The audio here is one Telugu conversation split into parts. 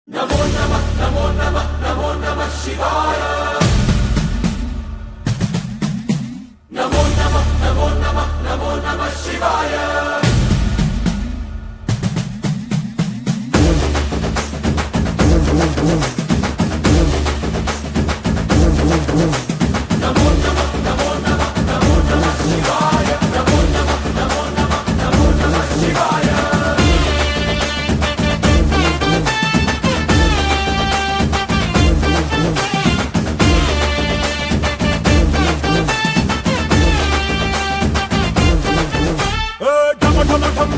నమో నమః నమో నమః నమో నమః శివాయ నమో నమః నమో నమః నమో నమః శివాయ నమో నమః నమో నమః నమో నమః శివాయ నమో నమః నమో నమః నమో నమః శివాయ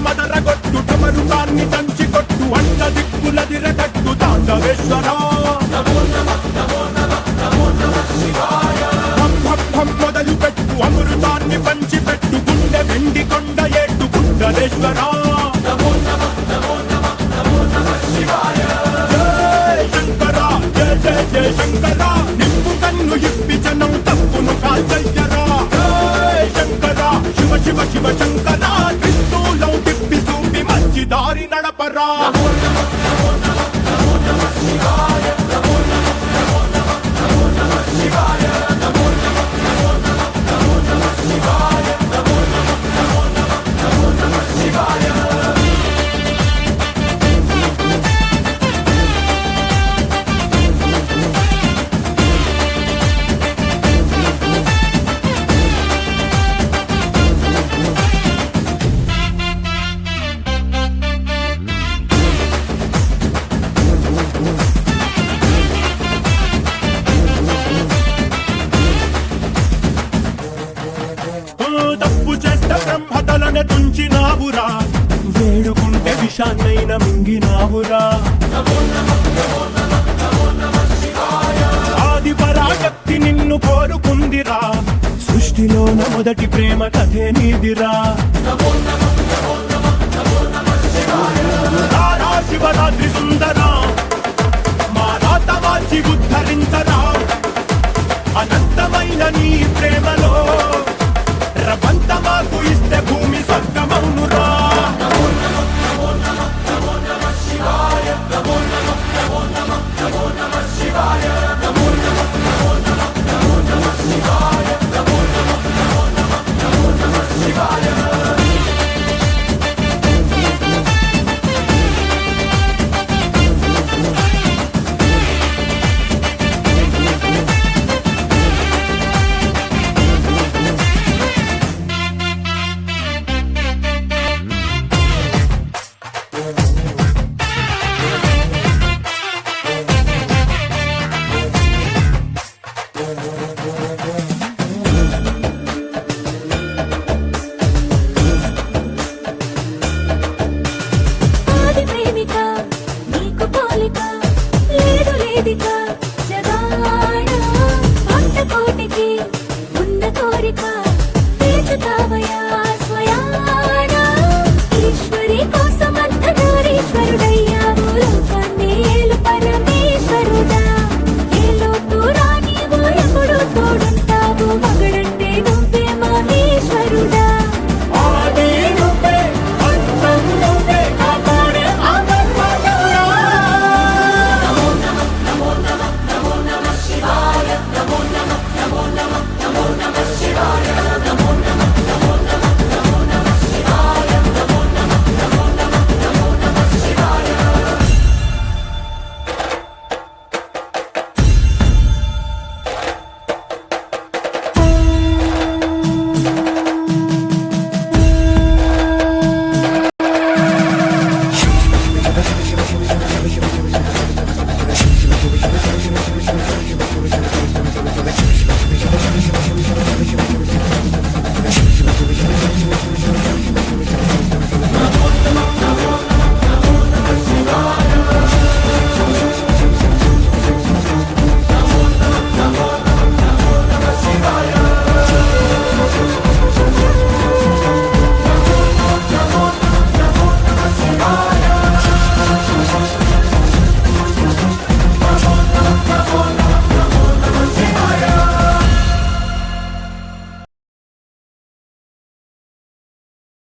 మదరగొట్టు టమరుకాన్ని దంచి కొట్టు అంత దిక్కులదిరగట్టు తాండవేశ్వర నమో నమః నమో నమః నమో నమః శివాయ మొదలు పెట్టు అమృతాన్ని పంచి పెట్టు గుండె వెండి కొండ ఏట్టు గుండలేశ్వర నమో నమః నమో నమః నమో నమః శివాయ జయ శంకర జయ జయ జయ శంకర నిప్పు కన్ను ఇప్పి జనం తప్పును కాల్చయ్యరా జయ శంకర శివ శివ శివ శంకర క్రిస్తూలం తిప్పి చూపి మంచి దారి నడపరా నమో నమః నమో నమః నమో నమః శివాయ నమో నమః నమో నమః నమో నమః శివాయ నమో నమః నమో నమః నమో నమః శివాయ నమో నమః నమో నమః నమో నమః శివాయ తప్పు చేస్తే బ్రహ్మతలనే తుంచినావురా వేడుకుంటే విషాన్నైన మింగినావురా నమో నమః నమో నమః నమో నమః శివాయ ఆది పరాశక్తి నిన్ను కోరుకుందిరా సృష్టిలోన మొదటి ప్రేమ కథే నీదిరా నమో నమః నమో నమః నమో నమః శివాయ తారా శివరాత్రి సుందరా మా రాత మార్చి ఉద్ధరించరా అనంతమైన నీ